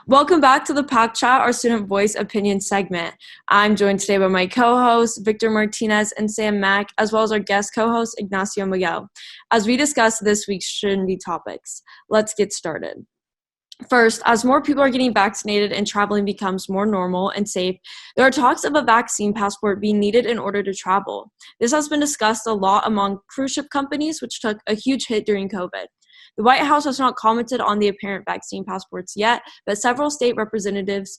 Welcome back to the Pack Chat, our student voice opinion segment. I'm joined today by my co-hosts, Victor Martinez and Sam Mack, as well as our guest co-host, Ignacio Miguel, as we discuss this week's trendy topics. Let's get started. First, as more people are getting vaccinated and traveling becomes more normal and safe, there are talks of a vaccine passport being needed in order to travel. This has been discussed a lot among cruise ship companies, which took a huge hit during COVID. The White House has not commented on the apparent vaccine passports yet, but several state representatives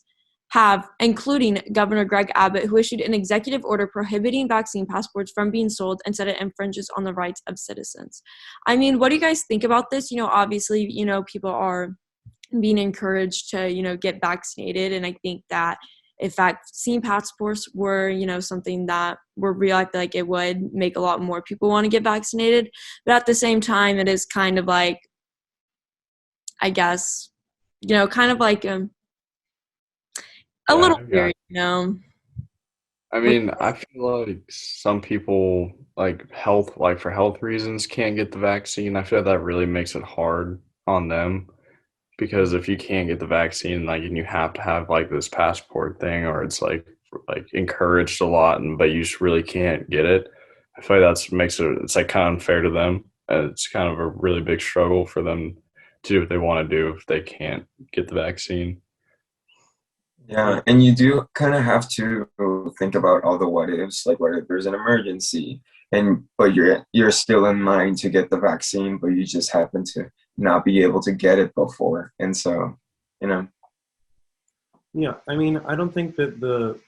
have, including Governor Greg Abbott, who issued an executive order prohibiting vaccine passports from being sold and said it infringes on the rights of citizens. I mean, what do you guys think about this? Obviously, people are being encouraged to, get vaccinated. And I think that if vaccine passports were, something that were real, I feel like it would make a lot more people want to get vaccinated. But at the same time, it is kind of like, I guess, kind of like a little Yeah. weird. I mean, I feel like some people like for health reasons can't get the vaccine. I feel like that really makes it hard on them because if you can't get the vaccine, and you have to have like this passport thing, or it's like encouraged a lot, but you just really can't get it. I feel like it's like kind of unfair to them. It's kind of a really big struggle for them to do what they want to do if they can't get the vaccine. Yeah, and you do kind of have to think about all the what ifs, like what if there's an emergency, and but you're still in line to get the vaccine, but you just happen to not be able to get it before, and so, you know. Yeah, I mean, I don't think that the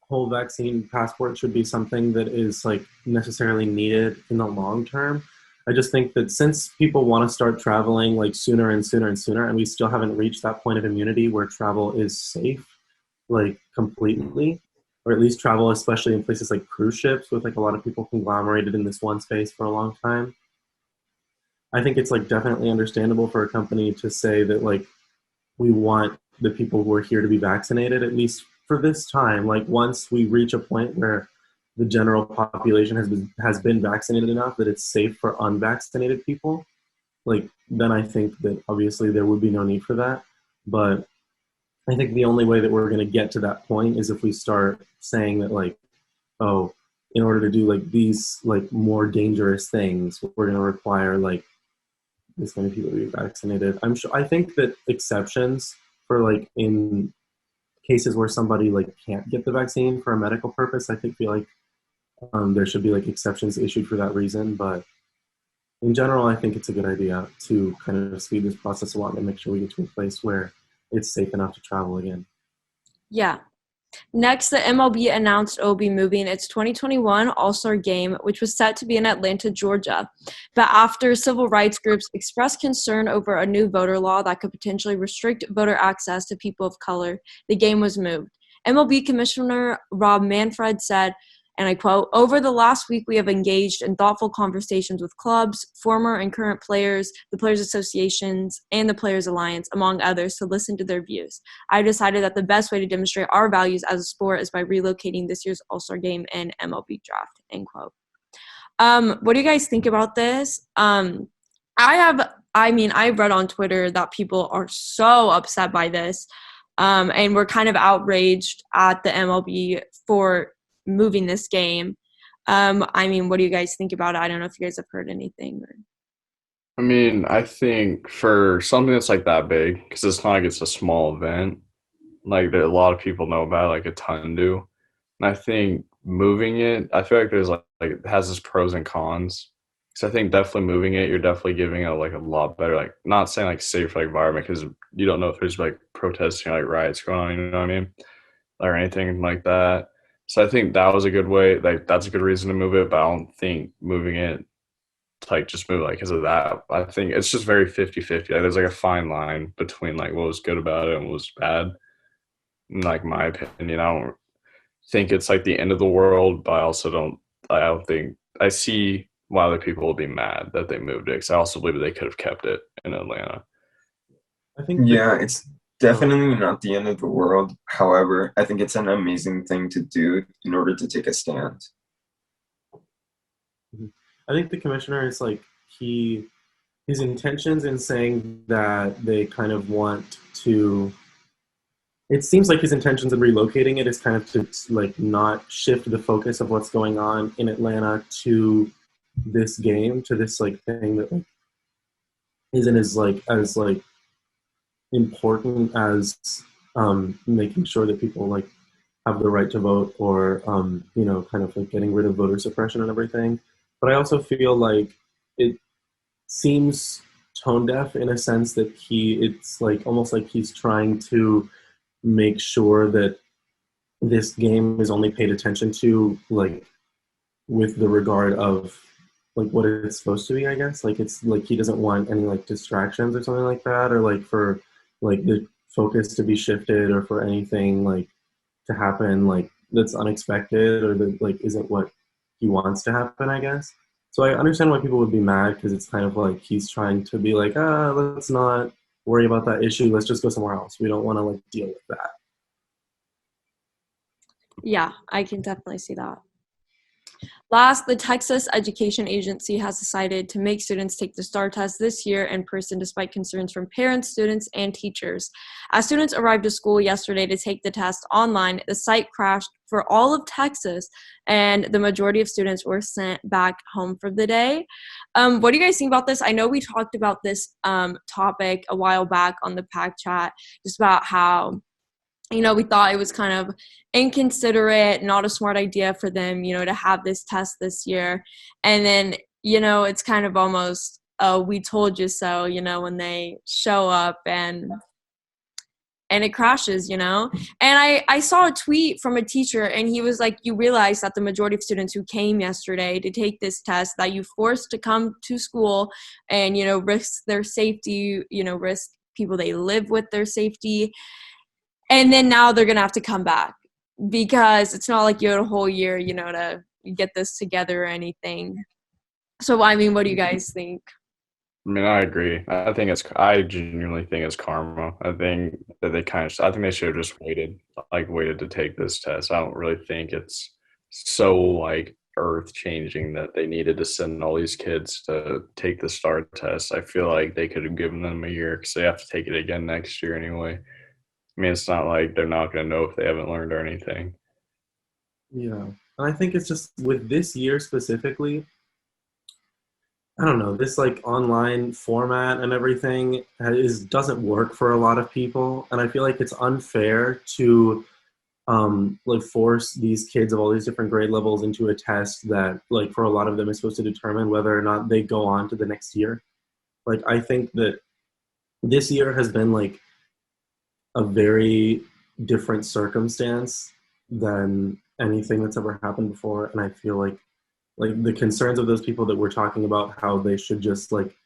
whole vaccine passport should be something that is like necessarily needed in the long term. I just think that since people want to start traveling like sooner and sooner and sooner, and we still haven't reached that point of immunity where travel is safe, like completely, or at least travel, especially in places like cruise ships with like a lot of people conglomerated in this one space for a long time. I think it's like definitely understandable for a company to say that like we want the people who are here to be vaccinated, at least for this time. Like once we reach a point where the general population has been vaccinated enough that it's safe for unvaccinated people, like then I think that obviously there would be no need for that. But I think the only way that we're going to get to that point is if we start saying that like, oh, in order to do like these like more dangerous things, we're going to require like this many people to be vaccinated. I think that exceptions for like in cases where somebody like can't get the vaccine for a medical purpose, feel like there should be like exceptions issued for that reason. But in general, I think it's a good idea to kind of speed this process along and make sure we get to a place where it's safe enough to travel again. Yeah. Next, the MLB announced it will be moving its 2021 AllStar game, which was set to be in Atlanta, Georgia. But after civil rights groups expressed concern over a new voter law that could potentially restrict voter access to people of color, the game was moved. MLB Commissioner Rob Manfred said, and I quote, "Over the last week, we have engaged in thoughtful conversations with clubs, former and current players, the Players Associations, and the Players Alliance, among others, to listen to their views. I decided that the best way to demonstrate our values as a sport is by relocating this year's All-Star game and MLB draft," end quote. What do you guys think about this? I read on Twitter that people are so upset by this, and we're kind of outraged at the MLB for moving this game. What do you guys think about it? I don't know if you guys have heard anything. I mean, I think for something that's like that big, because it's not like it's a small event, like that a lot of people know about, like a ton do. And I think moving it, I feel like there's like it has its pros and cons. So I think definitely moving it, you're definitely giving it like a lot better, like not saying like safe like environment because you don't know if there's like protesting like riots going on, you know what I mean, or anything like that. So I think that was a good way, like that's a good reason to move it. But I don't think moving it to like just move like because of that. I think it's just very 50-50. Like there's like a fine line between like what was good about it and what was bad. In like my opinion, I don't think it's like the end of the world, but I don't think I see why other people will be mad that they moved it because I also believe that they could have kept it in Atlanta. I think Yeah, it's definitely not the end of the world. However, I think it's an amazing thing to do in order to take a stand. I think the commissioner is like his intentions in saying that they kind of want to it seems like his intentions in relocating it is kind of to like not shift the focus of what's going on in Atlanta to this game, to this like thing that like isn't as like important as making sure that people like have the right to vote, or you know, kind of like getting rid of voter suppression and everything. But I also feel like it seems tone deaf in a sense that it's like almost like he's trying to make sure that this game is only paid attention to like with the regard of like what it's supposed to be, I guess. Like it's like he doesn't want any like distractions or something like that, or like for like the focus to be shifted, or for anything like to happen like that's unexpected, or that like isn't what he wants to happen, I guess. So I understand why people would be mad, because it's kind of like he's trying to be like, let's not worry about that issue, let's just go somewhere else, we don't want to like deal with that. Yeah, I can definitely see that. Last, the Texas Education Agency has decided to make students take the STAR test this year in person despite concerns from parents, students, and teachers. As students arrived to school yesterday to take the test online, the site crashed for all of Texas, and the majority of students were sent back home for the day. What do you guys think about this? I know we talked about this topic a while back on the PAC chat, just about how, you know, we thought it was kind of inconsiderate, not a smart idea for them, you know, to have this test this year. And then, you know, it's kind of almost, oh, we told you so, you know, when they show up and it crashes, you know. And I saw a tweet from a teacher, and he was like, you realize that the majority of students who came yesterday to take this test, that you forced to come to school and, you know, risk their safety, you know, risk people they live with their safety. And then now they're going to have to come back, because it's not like you had a whole year, you know, to get this together or anything. So, I mean, what do you guys think? I mean, I agree. I genuinely think it's karma. I think that I think they should have just waited to take this test. I don't really think it's so like earth changing that they needed to send all these kids to take the STAR test. I feel like they could have given them a year, because they have to take it again next year anyway. I mean, it's not like they're not going to know if they haven't learned or anything. Yeah. And I think it's just with this year specifically, I don't know, this like online format and everything doesn't work for a lot of people. And I feel like it's unfair to like force these kids of all these different grade levels into a test that like for a lot of them is supposed to determine whether or not they go on to the next year. Like I think that this year has been like a very different circumstance than anything that's ever happened before. And I feel like the concerns of those people that we're talking about, how they should just like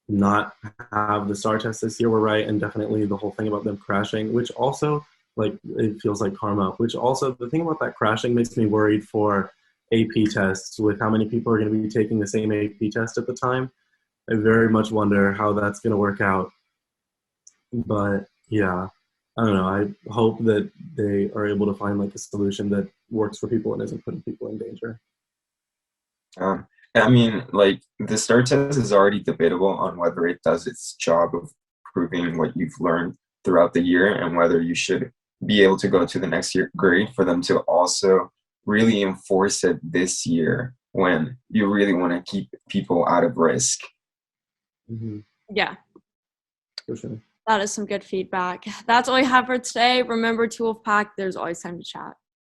not have the STAR test this year, were right. And definitely the whole thing about them crashing, which also like it feels like karma, which also the thing about that crashing makes me worried for AP tests, with how many people are going to be taking the same AP test at the time. I very much wonder how that's going to work out. But yeah, I don't know. I hope that they are able to find like a solution that works for people and isn't putting people in danger. I mean, like the STAR test is already debatable on whether it does its job of proving what you've learned throughout the year, and whether you should be able to go to the next year grade for them to also really enforce it this year, when you really want to keep people out of risk. Mm-hmm. Yeah. For sure. That is some good feedback. That's all I have for today. Remember, to Wolfpack, there's always time to chat.